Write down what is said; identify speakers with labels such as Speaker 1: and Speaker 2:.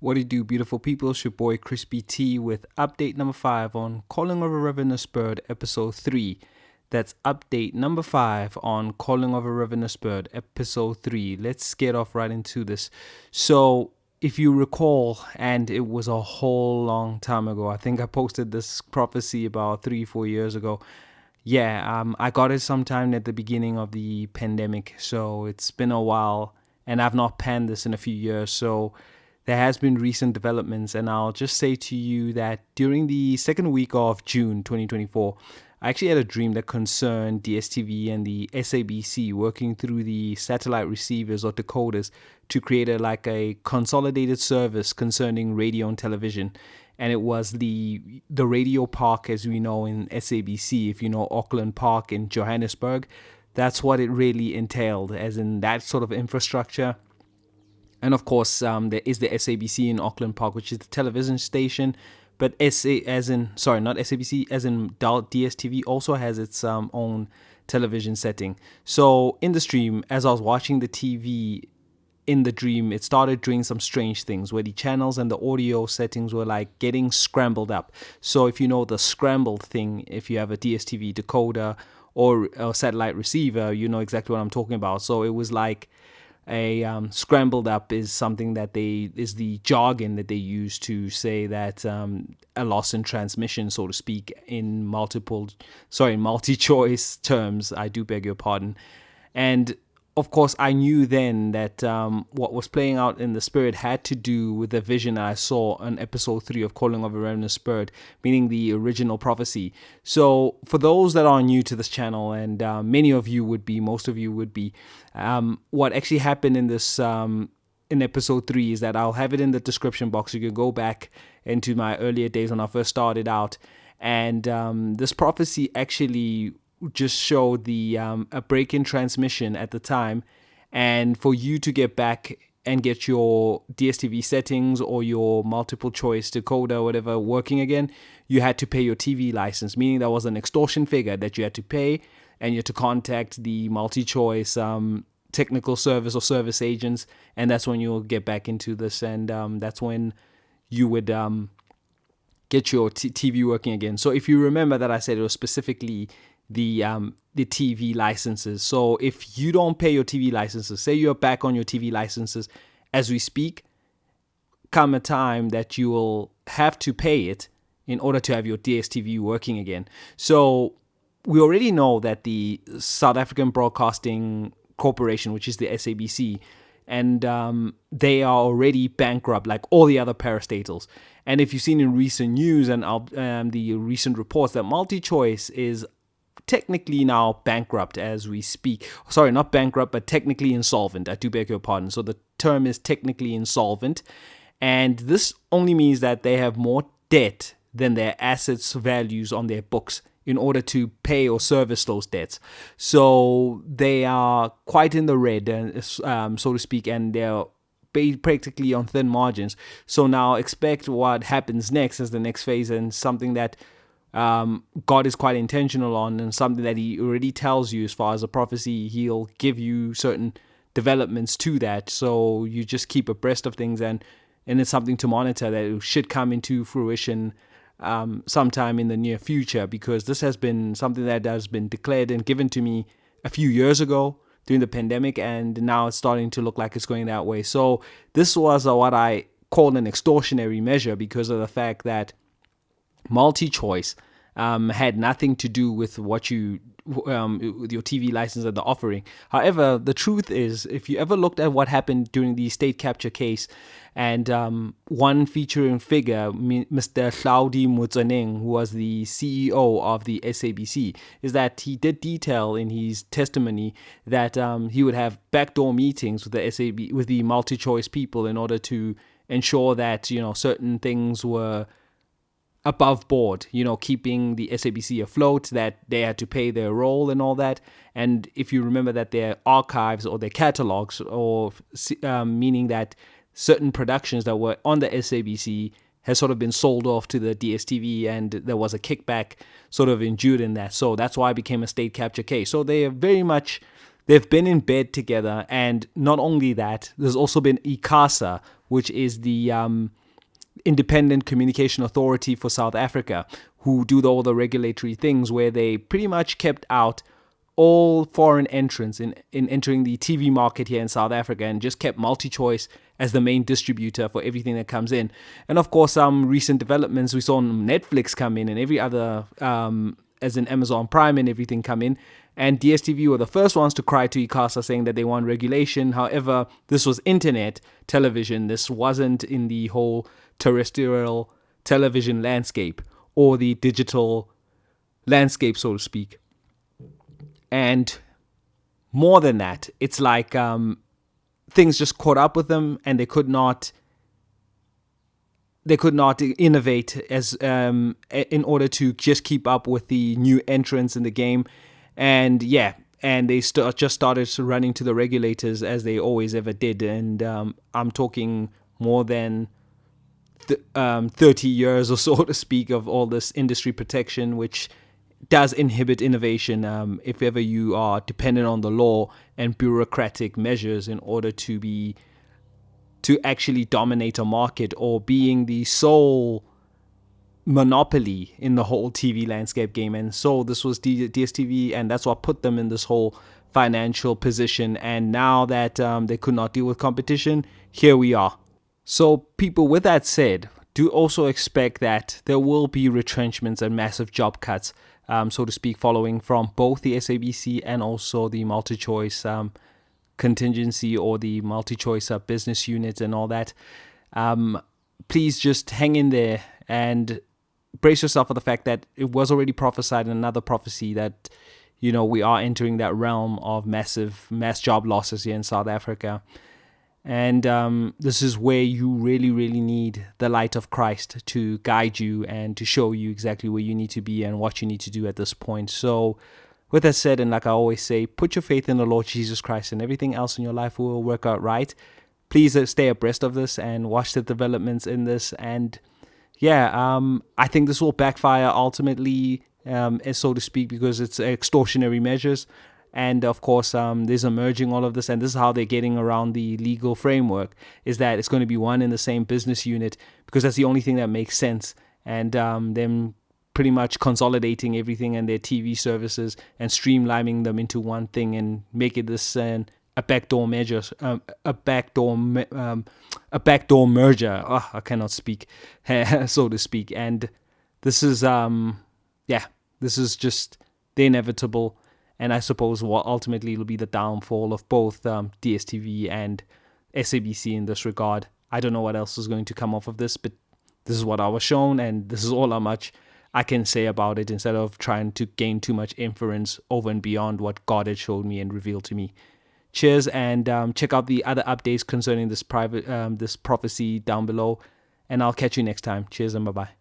Speaker 1: What do you do, beautiful people? It's your boy Crispy T with update number 5 on Calling of a Ravenous Bird, episode 3. That's update number 5 on Calling of a Ravenous Bird, episode 3. Let's get off right into this. So, if you recall, and it was a whole long time ago, I think I posted this prophecy about 3-4 years ago. I got it sometime at the beginning of the pandemic, so it's been a while, and I've not panned this in a few years, so there has been recent developments, and I'll just say to you that during the second week of June 2024, I actually had a dream that concerned DSTV and the SABC working through the satellite receivers or decoders to create a consolidated service concerning radio and television. And it was the radio park, as we know in SABC, if you know Auckland Park in Johannesburg. That's what it really entailed, as in that sort of infrastructure. And of course, there is the SABC in Auckland Park, which is the television station. But not SABC, as in DSTV also has its own television setting. So in the stream, as I was watching the TV in the dream, it started doing some strange things where the channels and the audio settings were like getting scrambled up. So if you know the scrambled thing, if you have a DSTV decoder or a satellite receiver, you know exactly what I'm talking about. So it was like scrambled up is something that is the jargon that they use to say that a loss in transmission, so to speak, in multi-choice terms. I do beg your pardon. And of course, I knew then that what was playing out in the spirit had to do with the vision that I saw on episode 3 of Calling of a Ravenous Bird, meaning the original prophecy. So for those that are new to this channel, and most of you would be, what actually happened in this in episode 3 is that I'll have it in the description box. You can go back into my earlier days when I first started out. And this prophecy actually just showed a break in transmission at the time, and for you to get back and get your DSTV settings or your multiple choice decoder or whatever working again, you had to pay your TV license, meaning there was an extortion figure that you had to pay, and you had to contact the multi-choice technical service or service agents, and that's when you'll get back into this, and that's when you would get your TV working again. So if you remember that I said it was specifically the TV licenses. So if you don't pay your TV licenses, say you're back on your TV licenses as we speak, come a time that you will have to pay it in order to have your DSTV working again. So we already know that the South African Broadcasting Corporation, which is the SABC, and they are already bankrupt like all the other parastatals. And if you've seen in recent news and the recent reports, that MultiChoice is technically now bankrupt as we speak. Sorry, not bankrupt, but technically insolvent. I do beg your pardon. So the term is technically insolvent. And this only means that they have more debt than their assets values on their books in order to pay or service those debts. So they are quite in the red, so to speak, and they're practically on thin margins. So now expect what happens next as the next phase, and something that God is quite intentional on, and something that he already tells you as far as a prophecy. He'll give you certain developments to that, so you just keep abreast of things, and it's something to monitor that it should come into fruition sometime in the near future, because this has been something that has been declared and given to me a few years ago during the pandemic, and now it's starting to look like it's going that way. So this was what I called an extortionary measure, because of the fact that MultiChoice had nothing to do with what with your TV license that they're offering. However, the truth is, if you ever looked at what happened during the state capture case, and one featuring figure, Mr. C.O.A.R.B, who was the CEO of the SABC, is that he did detail in his testimony that he would have backdoor meetings with the MultiChoice people in order to ensure that certain things were above board, keeping the SABC afloat, that they had to pay their role and all that. And if you remember that their archives or their catalogs, or meaning that certain productions that were on the SABC has sort of been sold off to the DSTV, and there was a kickback sort of endured in that. So that's why it became a state capture case. So they're they've been in bed together. And not only that, there's also been ICASA, which is the Independent Communication Authority for South Africa, who do all the regulatory things where they pretty much kept out all foreign entrants in entering the TV market here in South Africa, and just kept Multichoice as the main distributor for everything that comes in. And of course, some recent developments, we saw Netflix come in and every other, as in Amazon Prime and everything come in. And DSTV were the first ones to cry to ICASA saying that they want regulation. However, this was internet television. This wasn't in the whole terrestrial television landscape or the digital landscape, so to speak. And more than that, it's like things just caught up with them, and they could not innovate as in order to just keep up with the new entrants in the game. And they just started running to the regulators, as they always ever did. And I'm talking more than 30 years or so to speak of all this industry protection, which does inhibit innovation if ever you are dependent on the law and bureaucratic measures in order to actually dominate a market, or being the sole monopoly in the whole TV landscape game. And so this was DSTV, and that's what put them in this whole financial position. And now that they could not deal with competition, here we are. So people, with that said, do also expect that there will be retrenchments and massive job cuts, so to speak, following from both the SABC and also the Multichoice contingency, or the Multichoice business unit and all that. Please just hang in there and brace yourself for the fact that it was already prophesied in another prophecy that, we are entering that realm of mass job losses here in South Africa. And this is where you really, really need the light of Christ to guide you and to show you exactly where you need to be and what you need to do at this point. So with that said, and like I always say, put your faith in the Lord Jesus Christ, and everything else in your life will work out right. Please stay abreast of this and watch the developments in this. And I think this will backfire ultimately, so to speak, because it's extortionary measures. And of course, there's merging all of this, and this is how they're getting around the legal framework, is that it's going to be one in the same business unit, because that's the only thing that makes sense. And them pretty much consolidating everything and their TV services and streamlining them into one thing and make it this a backdoor measure, a backdoor merger. Oh, I cannot speak, so to speak. And this is this is just the inevitable. And I suppose what ultimately will be the downfall of both DSTV and SABC in this regard. I don't know what else is going to come off of this, but this is what I was shown, and this is all how much I can say about it, instead of trying to gain too much inference over and beyond what God had showed me and revealed to me. Cheers, and check out the other updates concerning this prophecy down below, and I'll catch you next time. Cheers and bye-bye.